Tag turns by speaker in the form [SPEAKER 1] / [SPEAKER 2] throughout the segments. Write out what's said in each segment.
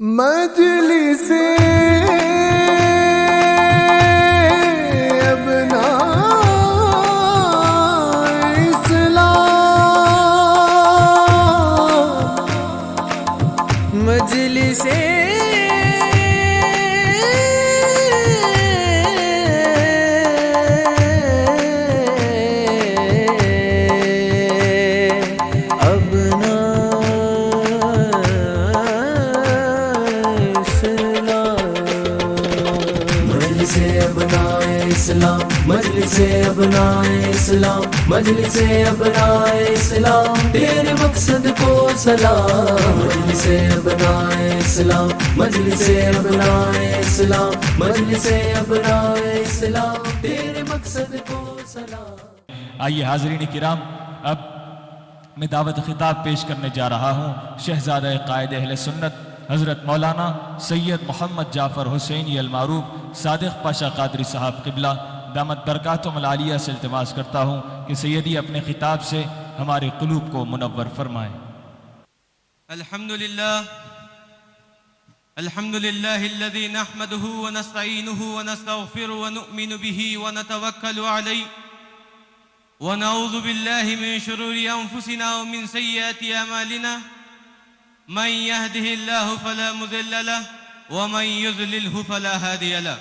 [SPEAKER 1] मजलिसे अपना इस्लाम मजलिसे मजलिसे अपनाए इस्लाम मजलिसे अपनाए इस्लाम तेरे मकसद को सलाम मजलिसे अपनाए इस्लाम मजलिसे अपनाए इस्लाम मजलिसे अपनाए इस्लाम तेरे मकसद को सलाम।
[SPEAKER 2] आइए हाज़रीन किराम, अब मैं दावत खिताब पेश करने जा रहा हूँ शहज़ादा कायद अहले सुन्नत हज़रत मौलाना सैयद मोहम्मद जाफ़र हुसैनी अल-मारूफ सादिक़ पाशा क़ादरी साहब क़िबला दामत बरकातुहुमुल आलिया से इल्तिमास करता हूँ कि सैयदी अपने खिताब से हमारे क़ुलूब को मुनव्वर फरमाएँ।
[SPEAKER 3] अल्हम्दुलिल्लाहिल्लज़ी नहमदुहु व नस्तईनुहु व नस्तगफिरुहु व नु'मिनु बिही व नतवक्कलु अलैहि व नऊज़ु बिल्लाहि मिन शुरूरि अंफुसिना व मिन सय्यिआति अमालिना मन यहदिहिल्लाहु फला मुज़िल्ल लहु व मन युज़लिल्हु फला हादिय लहु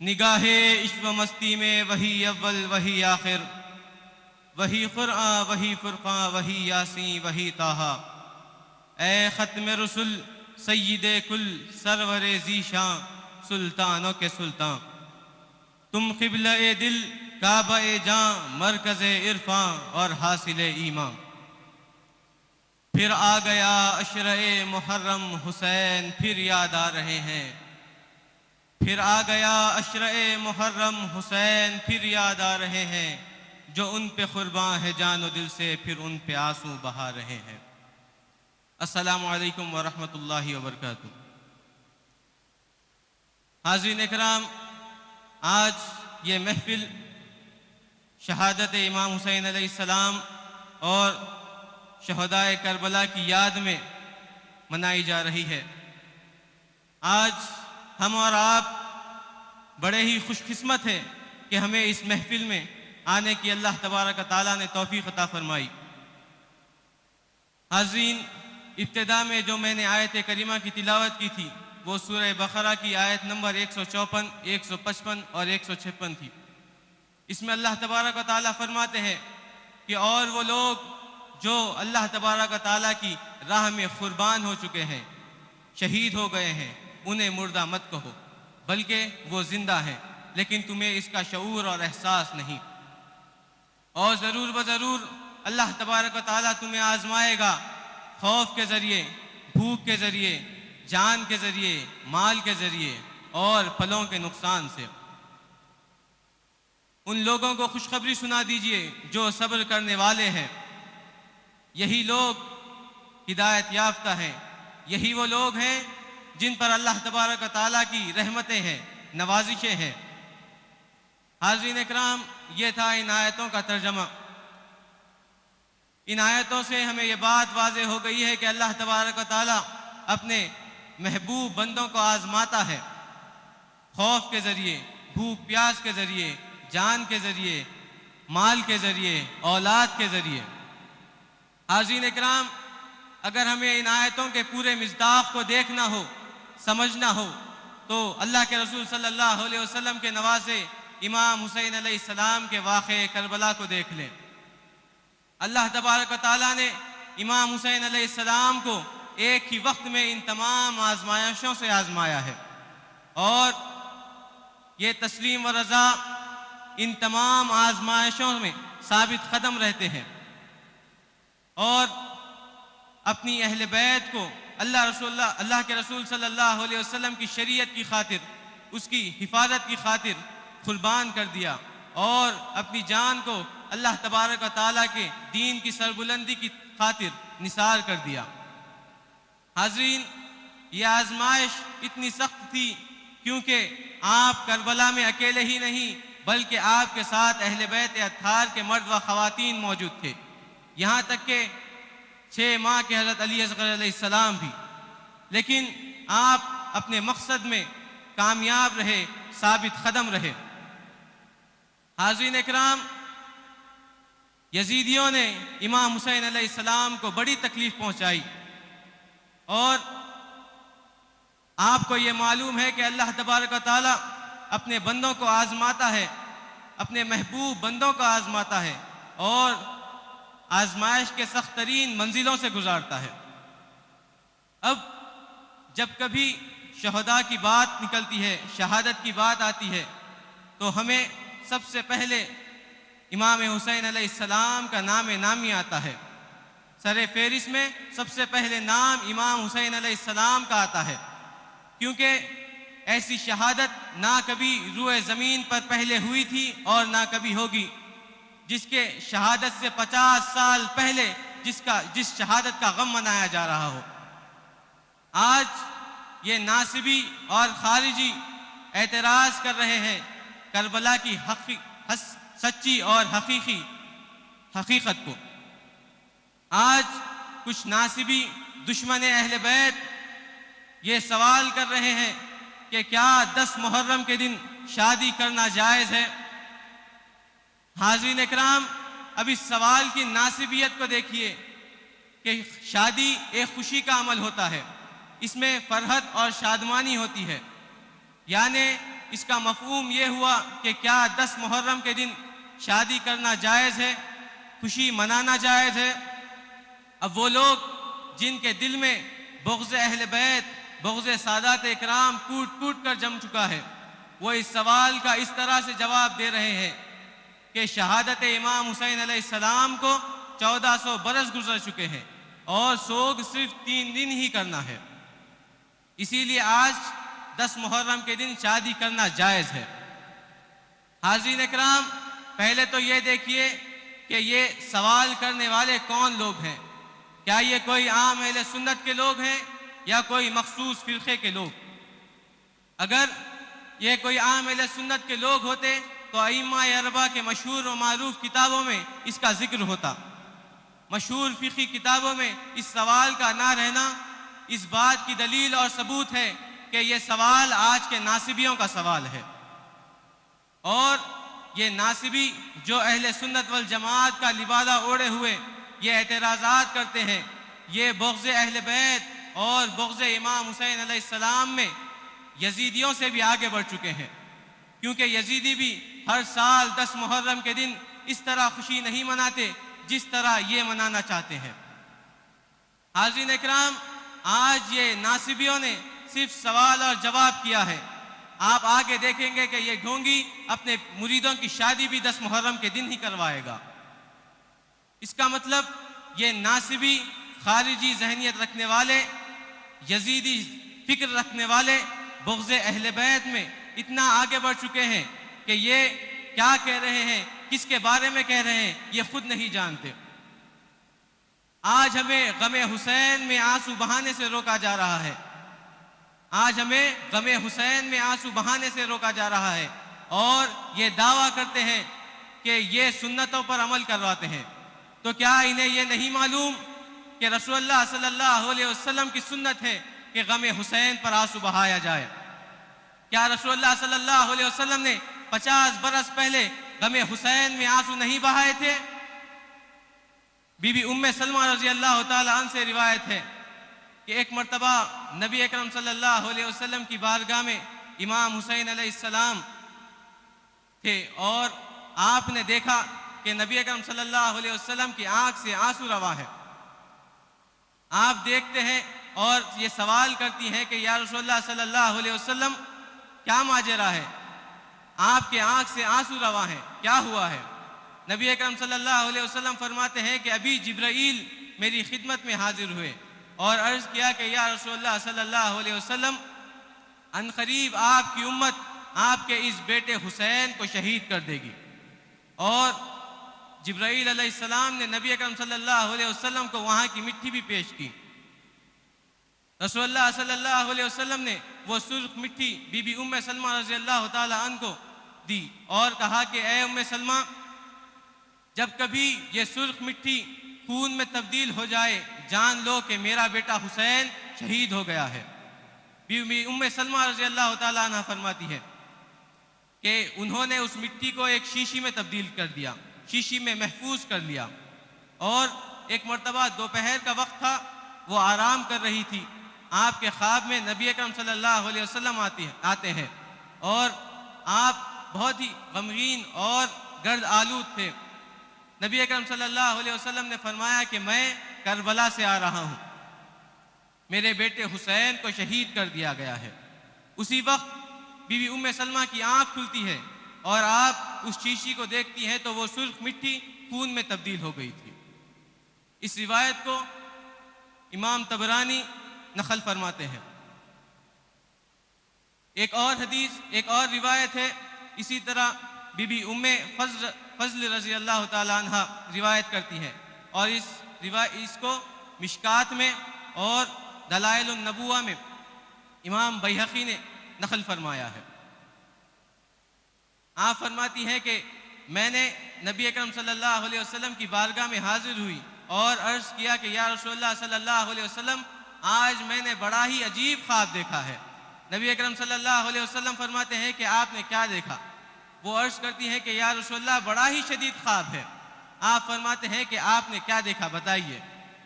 [SPEAKER 3] निगाह इश्क मस्ती में वही अव्वल वही आखिर वही क़ुरआन वही फ़ुरक़ान वही यासीन वही ताहा. ए ख़त्म रसूल सय्यिदे कुल सरवरे ज़ीशान सुल्तानों के सुल्तान तुम क़िबला ए दिल काबा ए जान मरकज़ ए इरफ़ान और हासिल ईमान. फिर आ गया अशरे मुहर्रम हुसैन फिर याद आ रहे हैं. फिर आ गया अशरे मुहर्रम हुसैन फिर याद आ रहे हैं. जो उन पे क़ुर्बान है जान व दिल से फिर उन पे आंसू बहा रहे हैं. अस्सलामु अलैकुम व रहमतुल्लाहि व बरकातुहू. हाज़रीन इकराम, आज ये महफिल शहादत इमाम हुसैन अलैहिस्सलाम और शहदाए करबला की याद में मनाई जा रही है. आज हम और आप बड़े ही खुशकिस्मत हैं कि हमें इस महफिल में आने की अल्लाह तबारक व तआला ने तौफीक अता फरमाई. हाज़रीन, इब्तिदा में जो मैंने आयत करीमा की तिलावत की थी वो सूरह बकरा की आयत नंबर 154, 155 और 156 थी. इसमें अल्लाह तबारक व तआला फरमाते हैं कि और वो लोग जो अल्लाह तबारक व तआला की राह में क़ुर्बान हो चुके हैं, शहीद हो गए हैं, उन्हें मुर्दा मत कहो बल्कि वो ज़िंदा हैं, लेकिन तुम्हें इसका शऊर और एहसास नहीं. और ज़रूर ब ज़रूर अल्लाह तबारक व तआला तुम्हें आज़माएगा खौफ के ज़रिए, भूख के ज़रिए, जान के ज़रिए, माल के ज़रिए और फलों के नुकसान से. उन लोगों को खुशखबरी सुना दीजिए जो सब्र करने वाले हैं. यही लोग हिदायत याफ्ता हैं. यही वो लोग हैं जिन पर अल्लाह तबारक व तआला की रहमतें हैं, नवाजिशें हैं. हाज़रीन इकराम, ये था इन आयतों का तर्जमा. इन आयतों से हमें ये बात वाज़ेह हो गई है कि अल्लाह तबारक व तआला अपने महबूब बंदों को आजमाता है खौफ के ज़रिए, भूख प्यास के ज़रिए, जान के ज़रिए, माल के ज़रिए, औलाद के ज़रिए। हाज़रीन इकराम, अगर हमें इन आयतों के पूरे मिज़दाक़ को देखना हो, समझना हो, तो अल्लाह के रसूल सल्लल्लाहु अलैहि वसल्लम के नवासे इमाम हुसैन अलैहिस्सलाम के वाक़े करबला को देख लें। अल्लाह तबारक व तआला ने इमाम हुसैन अलैहिस्सलाम को एक ही वक्त में इन तमाम आजमाइशों से आजमाया है, और ये तस्लीम व रज़ा इन तमाम आजमाइशों में साबित कदम रहते हैं, और अपनी अहले बैत को अल्लाह के रसूल सल्लल्लाहु अलैहि वसल्लम की शरीयत की खातिर, उसकी हिफाजत की खातिर कुर्बान कर दिया, और अपनी जान को अल्लाह तबारक व तआला के दीन की सरबुलंदी की खातिर निसार कर दिया। हाज़रीन, ये आजमाइश इतनी सख्त थी क्योंकि आप करबला में अकेले ही नहीं बल्कि आपके साथ अहले बैत अत्हार के मर्द व ख़वातीन मौजूद थे, यहाँ तक के 6 माह के हज़रत अली असग़र अलैहिस्सलाम भी। लेकिन आप अपने मकसद में कामयाब रहे, साबित कदम रहे। हाज़रीन इकराम, यजीदियों ने इमाम हुसैन अलैहिस्सलाम को बड़ी तकलीफ पहुंचाई, और आपको ये मालूम है कि अल्लाह तबारक व तआला अपने बंदों को आजमाता है, अपने महबूब बंदों को आजमाता है, और आजमाइश के सख्त तरीन मंजिलों से गुजारता है। अब जब कभी शहदा की बात निकलती है, शहादत की बात आती है, तो हमें सबसे पहले इमाम हुसैन अलैहिस्सलाम का नाम नामी आता है। सरे फेरिस में सबसे पहले नाम इमाम हुसैन अलैहिस्सलाम का आता है, क्योंकि ऐसी शहादत ना कभी रूए ज़मीन पर पहले हुई थी और ना कभी होगी, जिसके शहादत से 50 साल पहले जिस शहादत का गम मनाया जा रहा हो। आज ये नासिबी और खारिजी एतराज़ कर रहे हैं करबला की सच्ची और हकीकत को। आज कुछ नासिबी दुश्मन अहले बैत ये सवाल कर रहे हैं कि क्या 10 मुहर्रम के दिन शादी करना जायज़ है। हाज़रीन इकराम, अब इस सवाल की नासिबियत को देखिए कि शादी एक खुशी का अमल होता है, इसमें फरहत और शादमानी होती है, यानी इसका मफ़हूम ये हुआ कि क्या 10 मुहर्रम के दिन शादी करना जायज़ है, खुशी मनाना जायज़ है। अब वो लोग जिनके दिल में बुग़्ज़ अहले बैत, बुग़्ज़ सादात इकराम कूट कूट कर जम चुका है, वो इस सवाल का इस तरह से जवाब दे रहे हैं कि शहादत इमाम हुसैन अलैहिस्सलाम को 1400 बरस गुजर चुके हैं और सोग सिर्फ 3 दिन ही करना है, इसीलिए आज 10 मुहर्रम के दिन शादी करना जायज़ है। हाज़रीन इकराम, पहले तो ये देखिए कि ये सवाल करने वाले कौन लोग हैं। क्या ये कोई आम अहले सुन्नत के लोग हैं या कोई मखसूस फ़िरक़े के लोग? अगर ये कोई आम अहले सुन्नत के लोग होते तो अइम्मा अरबा के मशहूर व मारूफ किताबों में इसका जिक्र होता। मशहूर फ़िक़ही किताबों में इस सवाल का ना रहना इस बात की दलील और सबूत है कि ये सवाल आज के नासिबियों का सवाल है, और ये नासिबी जो अहले सुन्नत वल जमात का लिबादा ओढ़े हुए ये एतराज़ात करते हैं, ये बुग़्ज़ अहले बैत और बुग़्ज़ इमाम हुसैन अलैहिस्सलाम में यजीदियों से भी आगे बढ़ चुके हैं, क्योंकि यजीदी भी हर साल 10 मुहर्रम के दिन इस तरह खुशी नहीं मनाते जिस तरह ये मनाना चाहते हैं। हाज़रीन इकराम, आज ये नासिबियों ने सिर्फ सवाल और जवाब किया है। आप आगे देखेंगे कि ये ढोंगी अपने मुरीदों की शादी भी 10 मुहर्रम के दिन ही करवाएगा। इसका मतलब ये नासिबी, खारिजी जहनियत रखने वाले, यजीदी फिक्र रखने वाले बुग़्ज़ अहले बैत में इतना आगे बढ़ चुके हैं कि ये क्या कह रहे हैं, किसके बारे में कह रहे हैं, ये खुद नहीं जानते। आज हमें गमे हुसैन में आंसू बहाने से रोका जा रहा है, आज हमें गमे हुसैन में आंसू बहाने से रोका जा रहा है, और ये दावा करते हैं कि ये सुन्नतों पर अमल करवाते हैं। तो क्या इन्हें ये नहीं मालूम कि रसूलुल्लाह सल्लल्लाहु अलैहि वसल्लम की सुन्नत है कि गमे हुसैन पर आंसू बहाया जाए? क्या रसूलुल्लाह सल्लल्लाहु अलैहि वसल्लम ने 50 बरस पहले गमे हुसैन में आंसू नहीं बहाए थे? बीबी उम्मे सलमा रजी अल्लाह ताला अन्हा से रिवायत है कि एक मर्तबा नबी अकरम सल्लल्लाहु अलैहि वसल्लम की बारगाह में इमाम हुसैन अलैहिस्सलाम थे और आपने देखा कि नबी अकरम सल्लल्लाहु अलैहि वसल्लम की आंख से आंसू रवा है। आप देखते हैं और ये सवाल करती हैं कि या रसूलुल्लाह सल्लल्लाहु अलैहि वसल्लम क्या माजरा है, आपके आंख से आंसू रवा है, क्या हुआ है? नबी अकरम सल्लल्लाहु अलैहि वसल्लम फरमाते हैं कि अभी जिब्राईल मेरी खिदमत में हाजिर हुए और अर्ज किया कि या रसूलुल्लाह सल्लल्लाहु अलैहि वसल्लम अनकरीब आपकी उम्मत आपके इस बेटे हुसैन को शहीद कर देगी। और जिब्राईल अलैहिस्सलाम ने नबी अकरम सल्लल्लाहु अलैहि वसल्लम को वहां की मिट्टी भी पेश की। रसूलुल्लाह सल्लल्लाहु अलैहि वसल्लम ने वो सुर्ख मिट्टी बीबी उम्मे सलमा रज़ी अल्लाह ताला अन्हा को दी और कहा कि ए उम्मे सलमा, जब कभी ये सुर्ख मिट्टी खून में तब्दील हो जाए, जान लो कि मेरा बेटा हुसैन शहीद हो गया है। बीबी उम्मे सलमा रज़ी अल्लाह ताला अन्हा फरमाती है कि उन्होंने उस मिट्टी को एक शीशी में तब्दील कर दिया, शीशी में महफूज कर लिया। और एक मर्तबा दोपहर का वक्त था, वो आराम कर रही थी। आपके ख्वाब में नबी अकरम सल्लल्लाहु अलैहि वसल्लम आते हैं और आप बहुत ही गमगीन और गर्द आलूद थे। नबी अकरम सल्लल्लाहु अलैहि वसल्लम ने फरमाया कि मैं करबला से आ रहा हूँ, मेरे बेटे हुसैन को शहीद कर दिया गया है। उसी वक्त बीबी उम्मे सलमा की आंख खुलती है और आप उस शीशी को देखती हैं तो वो सुर्ख मिट्टी खून में तब्दील हो गई थी। इस रिवायत को इमाम तबरानी नकल फरमाते हैं। एक और हदीस, एक और रिवायत है, इसी तरह बीबी उम्मे फजल रजी अल्लाह ताला अन्हा रिवायत करती है और इसको मिशकात में और दलाइल नबुवा में इमाम बैहक़ी ने नकल फरमाया है। आप फरमाती हैं कि मैंने नबी अकरम सल्लल्लाहु अलैहि वसल्लम की बारगाह में हाजिर हुई और अर्ज किया कि या रसूलुल्लाह सल्लल्लाहु अलैहि वसल्लम, आज मैंने बड़ा ही अजीब ख्वाब देखा है। नबी अकरम सल्लल्लाहु अलैहि वसल्लम फरमाते हैं कि आपने क्या देखा? वो अर्ज करती हैं कि या रसूलुल्लाह बड़ा ही शदीद ख्वाब है। आप फरमाते हैं कि आपने क्या देखा, बताइए।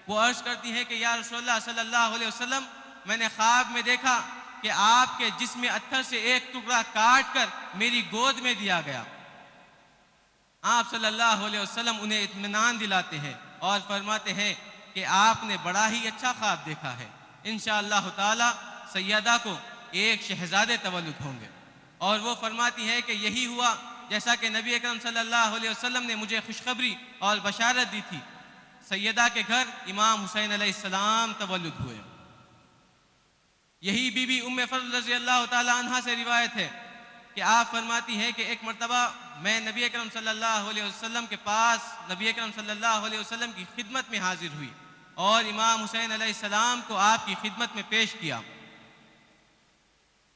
[SPEAKER 3] वो अर्ज करती हैं कि या रसूलुल्लाह सल्लल्लाहु अलैहि वसल्लम, मैंने ख्वाब में देखा कि आपके जिस्म अत्थर से एक टुकड़ा काट कर मेरी गोद में दिया गया। आप सल्लल्लाहु अलैहि वसल्लम उन्हें इत्मीनान दिलाते हैं और फरमाते हैं कि आपने बड़ा ही अच्छा ख्वाब देखा है, इंशाअल्लाह ताला सैयदा को एक शहजादे तवल्लुद होंगे। और वो फरमाती है कि यही हुआ जैसा कि नबी अकरम सल्लल्लाहु अलैहि वसल्लम ने मुझे खुशखबरी और बशारत दी थी। सैयदा के घर इमाम हुसैन अलैहिस्सलाम तवल्लुद हुए। यही बीबी उम्मे फज़ल रज़ी अल्लाह ताला अन्हा से रिवायत है कि आप फरमाती हैं कि एक मर्तबा मैं नबी अकरम सल्लल्लाहु अलैहि वसल्लम के पास नबी अकरम सल्लल्लाहु अलैहि वसल्लम की खिदमत में हाजिर हुई और इमाम हुसैन अलैहिस्सलाम को आपकी खिदमत में पेश किया।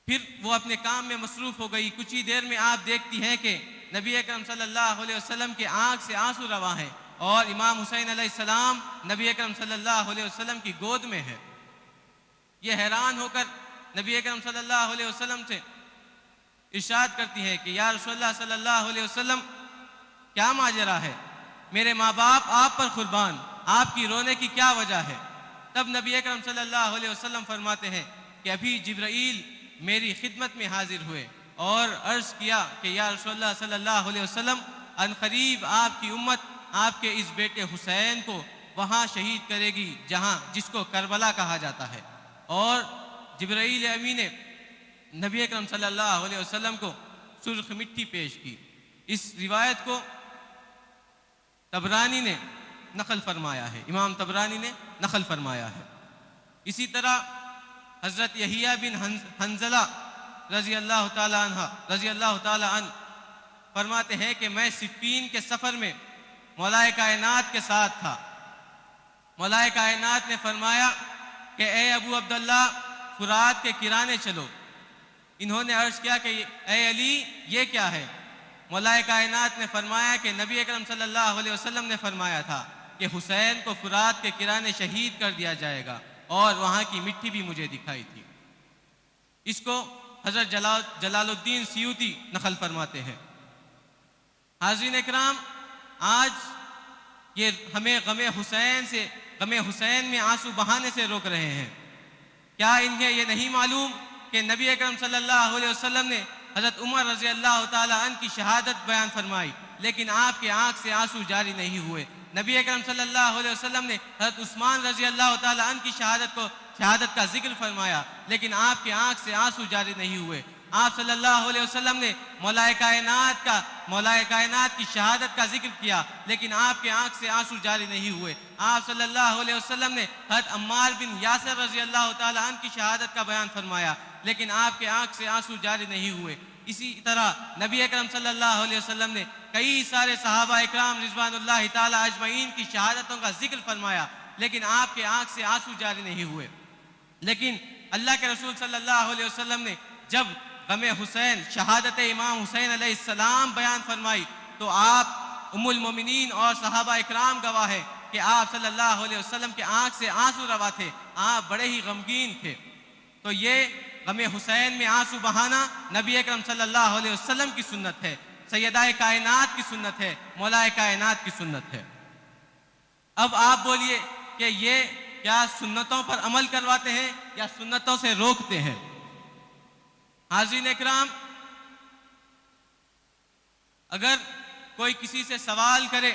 [SPEAKER 3] फिर वो अपने काम में मसरूफ हो गई। कुछ ही देर में आप देखती हैं कि नबी अकरम सल्लल्लाहु अलैहि वसल्लम के आंख से आंसू रवा हैं और इमाम हुसैन अलैहिस्सलाम नबी अकरम सल्लल्लाहु अलैहि वसल्लम की गोद में है। ये हैरान होकर नबी अकरम सल्लल्लाहु अलैहि वसल्लम से इरशाद करती है कि या रसूलुल्लाह सल्लल्लाहु अलैहि वसल्लम, क्या माजरा है? मेरे माँ बाप आप पर कुर्बान, आपकी रोने की क्या वजह है? तब नबी अकरम सल्लल्लाहु अलैहि वसल्लम फरमाते हैं कि अभी जिब्राईल मेरी खिदमत में हाजिर हुए और अर्ज किया कि या रसूलुल्लाह सल्लल्लाहु अलैहि वसल्लम, अनकरीब आपकी उम्मत आपके इस बेटे हुसैन को वहाँ शहीद करेगी जहाँ जिसको करबला कहा जाता है। और जिब्राईल अमीन ने नबी अकरम सल्लल्लाहु अलैहि वसल्लम को सुर्ख मिट्टी पेश की। इस रिवायत को तबरानी ने नकल फरमाया है, इमाम तबरानी ने नकल फरमाया है। इसी तरह हज़रत यहिया बिन हंज़ला रज़ी अल्लाह ताला अन्हु फरमाते हैं कि मैं सिफ़ीन के सफ़र में मौलाए कायनात के साथ था। मौलाए कायनात ने फरमाया कि ए अबू अब्दुल्ला, फुरात के किराने चलो। इन्होंने अर्ज किया कि ए अली, ये क्या है? मौलाए कायनात ने फरमाया कि नबी अकरम सल्लल्लाहु अलैहि वसल्लम ने फरमाया था कि हुसैन को फुरात के किराने शहीद कर दिया जाएगा और वहाँ की मिट्टी भी मुझे दिखाई थी। इसको हज़रत जलालुद्दीन सियूती नकल फरमाते हैं। हाज़रीन इकराम, आज ये हमें गमे हुसैन में आंसू बहाने से रोक रहे हैं। क्या इन्हें ये नहीं मालूम कि नबी अकरम सल्लल्लाहु अलैहि वसल्लम ने हज़रत उमर रज़ी अल्लाह ताला अन्हु की शहादत बयान फरमाई, लेकिन आपके आंख से आंसू जारी नहीं हुए। नबी अकरम सल्लल्लाहु अलैहि वसल्लम ने हज़रत उस्मान रज़ी अल्लाह ताला अन्हु की शहादत का जिक्र फरमाया, लेकिन आपके आंख से आंसू जारी नहीं हुए। आप सल्लल्लाहु अलैहि वसल्लम ने मौलाए कायनात की शहादत का जिक्र किया, लेकिन आपके आंख से आंसू जारी नहीं हुए। आप सल्लल्लाहु अलैहि वसल्लम ने हज़रत अम्मार बिन यासिर रज़ी अल्लाह ताला अन्हु की शहादत का बयान फरमाया, लेकिन आपके आंख से आंसू जारी नहीं हुए। इसी तरह नबी अकरम सल्लल्लाहु अलैहि वसल्लम ने कई सारे सहाबा इकराम रिज़वानुल्लाहि ताला अजमईन की शहादतों का जिक्र फरमाया, लेकिन आपके आंख से आंसू जारी नहीं हुए। लेकिन अल्लाह के रसूल सल्लल्लाहु अलैहि वसल्लम ने जब गमे हुसैन शहादत इमाम हुसैन अलैहिस्सलाम बयान फरमाई, तो आप उम्मुल मोमिनीन और सहाबा इकराम गवाह है कि आप सल्लल्लाहु अलैहि वसल्लम के आंख से आंसू रवा थे, आप बड़े ही गमगीन थे। तो ये गमे हुसैन में आंसू बहाना नबी अकरम सल्लल्लाहु अलैहि वसल्लम की सुन्नत है, सैयदाए कायनात की सुन्नत है, मौलाए कायनात की सुन्नत है। अब आप बोलिए कि ये क्या सुन्नतों पर अमल करवाते हैं या सुन्नतों से रोकते हैं? हाज़रीन इकराम, अगर कोई किसी से सवाल करे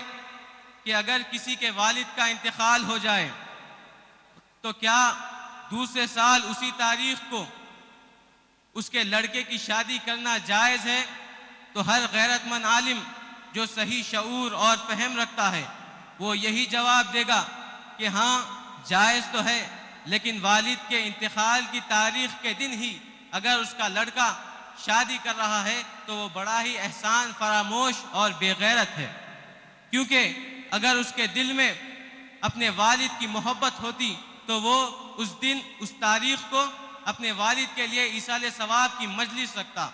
[SPEAKER 3] कि अगर किसी के वालिद का इंतकाल हो जाए तो क्या दूसरे साल उसी तारीख को उसके लड़के की शादी करना जायज़ है, तो हर गैरतमंद आलिम जो सही शऊर और फहम रखता है वो यही जवाब देगा कि हाँ जायज़ तो है, लेकिन वालिद के इंतकाल की तारीख के दिन ही अगर उसका लड़का शादी कर रहा है तो वो बड़ा ही एहसान फरामोश और बेगैरत है। क्योंकि अगर उसके दिल में अपने वालिद की मोहब्बत होती तो वो उस दिन उस तारीख को अपने वालिद के लिए ईसाले सवाब की मजलिस रखता,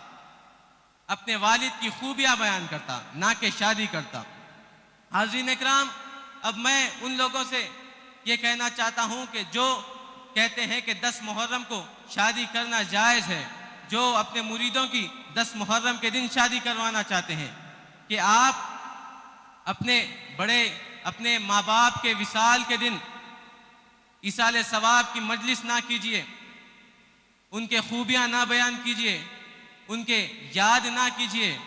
[SPEAKER 3] अपने वालिद की खूबियाँ बयान करता, ना कि शादी करता। हाज़रीन इकराम, अब मैं उन लोगों से ये कहना चाहता हूँ कि जो कहते हैं कि 10 मुहर्रम को शादी करना जायज़ है, जो अपने मुरीदों की 10 मुहर्रम के दिन शादी करवाना चाहते हैं, कि आप अपने माँ बाप के विसाल के दिन ईसाले सवाब की मजलिस ना कीजिए, उनके खूबियाँ ना बयान कीजिए, उनके याद ना कीजिए,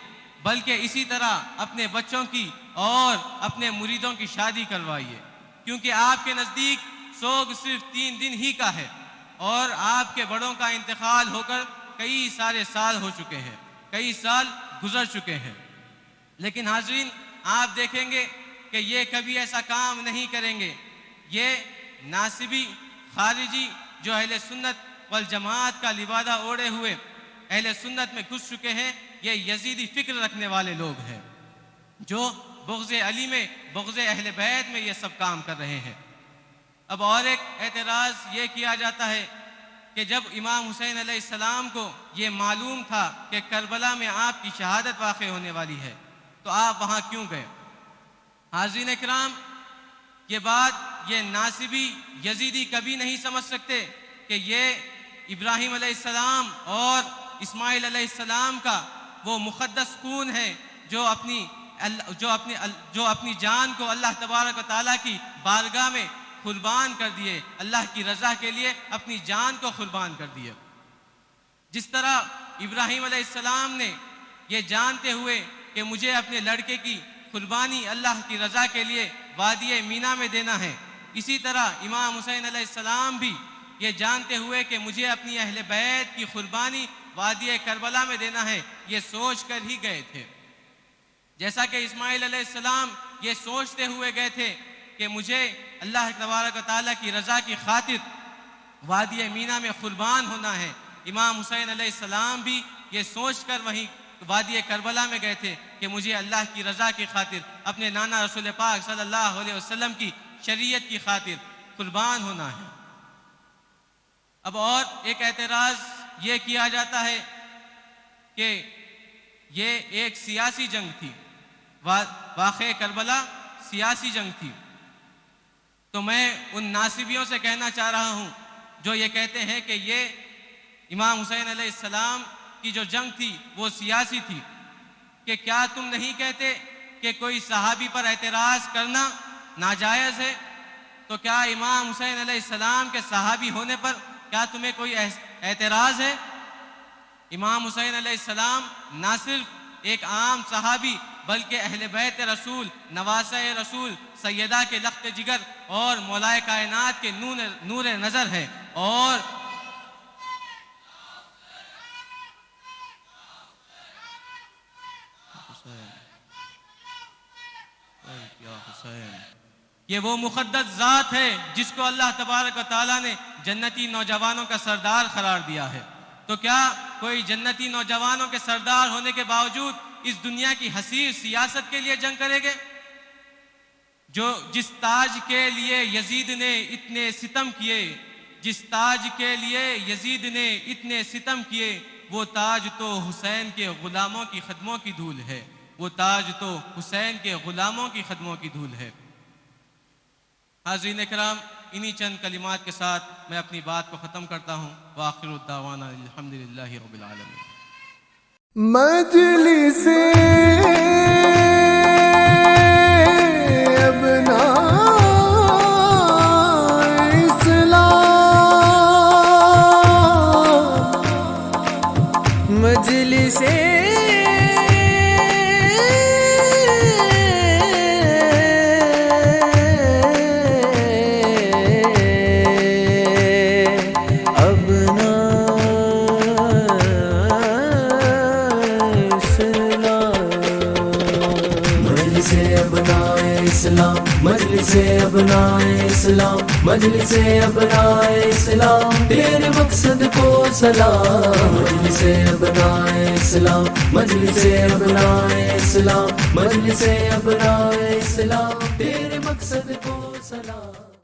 [SPEAKER 3] बल्कि इसी तरह अपने बच्चों की और अपने मुरीदों की शादी करवाइए। क्योंकि आपके नज़दीक सोग सिर्फ 3 दिन ही का है और आपके बड़ों का इंतकाल होकर कई सारे साल हो चुके हैं, कई साल गुजर चुके हैं। लेकिन हाज़रीन, आप देखेंगे कि ये कभी ऐसा काम नहीं करेंगे। ये नासिबी खारिजी जो अहले सुन्नत वल जमात का लिबादा ओढ़े हुए अहले सुन्नत में घुस चुके हैं, ये यजीदी फिक्र रखने वाले लोग हैं जो बुग़्ज़े अली में, बुग़्ज़े अहले बैत में ये सब काम कर रहे हैं। अब और एक एतराज़ ये किया जाता है कि जब इमाम हुसैन अलैहिस्सलाम को ये मालूम था कि करबला में आपकी शहादत वाक़ई होने वाली है, तो आप वहाँ क्यों गए? हाज़रीन इकराम, ये बात ये नासिबी यजीदी कभी नहीं समझ सकते कि ये इब्राहीम अलैहिस्सलाम और इस्माइल अलैहिस्सलाम का वो मुक़द्दस खून है जो अपनी जान को अल्लाह तबारक व तआला की बारगाह में कुर्बान कर दिए, अल्लाह की रज़ा के लिए अपनी जान को कुर्बान कर दिए। जिस तरह इब्राहीम अलैहिस्सलाम ने ये जानते हुए कि मुझे अपने लड़के की कुर्बानी अल्लाह की रज़ा के लिए वादी मीना में देना है, इसी तरह इमाम हुसैन अलैहिस्सलाम भी ये जानते हुए कि मुझे अपनी अहले बैत की कुर्बानी वादी करबला में देना है, ये सोच कर ही गए थे। जैसा कि इस्माइल अलैहिस्सलाम ये सोचते हुए गए थे कि मुझे अल्लाह तबारक व तआला की रज़ा की खातिर वादी मीना में कुर्बान होना है, इमाम हुसैन अलैहिस्सलाम भी ये सोच कर वहीं वादी करबला में गए थे कि मुझे अल्लाह की रज़ा की खातिर अपने नाना रसूल पाक सल्लल्लाहु अलैहि वसल्लम की शरीयत की खातिर कुर्बान होना है। अब और एक एतराज़ ये किया जाता है कि ये एक सियासी जंग थी, वाक़े करबला सियासी जंग थी। तो मैं उन नासिबियों से कहना चाह रहा हूँ जो ये कहते हैं कि ये इमाम हुसैन अलैहिस्सलाम की जो जंग थी वो सियासी थी कि क्या तुम नहीं कहते कि कोई सहाबी पर एतराज़ करना नाजायज़ है? तो क्या इमाम हुसैन अलैहिस्सलाम के सहाबी होने पर क्या तुम्हें कोई एतराज़ है? इमाम हुसैन अलैहिस्सलाम ना सिर्फ एक आम सहाबी बल्कि अहले बैत रसूल, नवासे रसूल, सैयदा के लख्त जिगर और मौलाए कायनात के नूर नज़र है। और ये वो मुक़द्दस ज़ात है जिसको अल्लाह तबारक व तआला ने जन्नती नौजवानों का सरदार करार दिया है। तो क्या कोई जन्नती नौजवानों के सरदार होने के बावजूद इस दुनिया की हसीर सियासत के लिए जंग करेंगे? जिस ताज के लिए यजीद ने इतने सितम किए, जिस ताज के लिए यजीद ने इतने सितम किए, वो ताज तो हुसैन के गुलामों की खदमों की धूल है। वो ताज तो हुसैन के गुलामों की खदमों की धूल है। हाज़रीन इकराम, इन्हीं चंद कलिमात के साथ मैं अपनी बात को ख़त्म करता हूँ। व आखिरु दावाना अल्हम्दुलिल्लाहि रब्बिल आलमीन।
[SPEAKER 1] मजलिसे अपना इस्लाम, मजलिसे इस्लाम, मजलिसे अपनाए इस्लाम, मजलिसे अपनाए इस्लाम, तेरे मकसद को सलाम। मजलिसे अपनाए इस्लाम, मजलिसे अपनाए इस्लाम, मजलिसे अपनाए इस्लाम, तेरे मकसद को सलाम।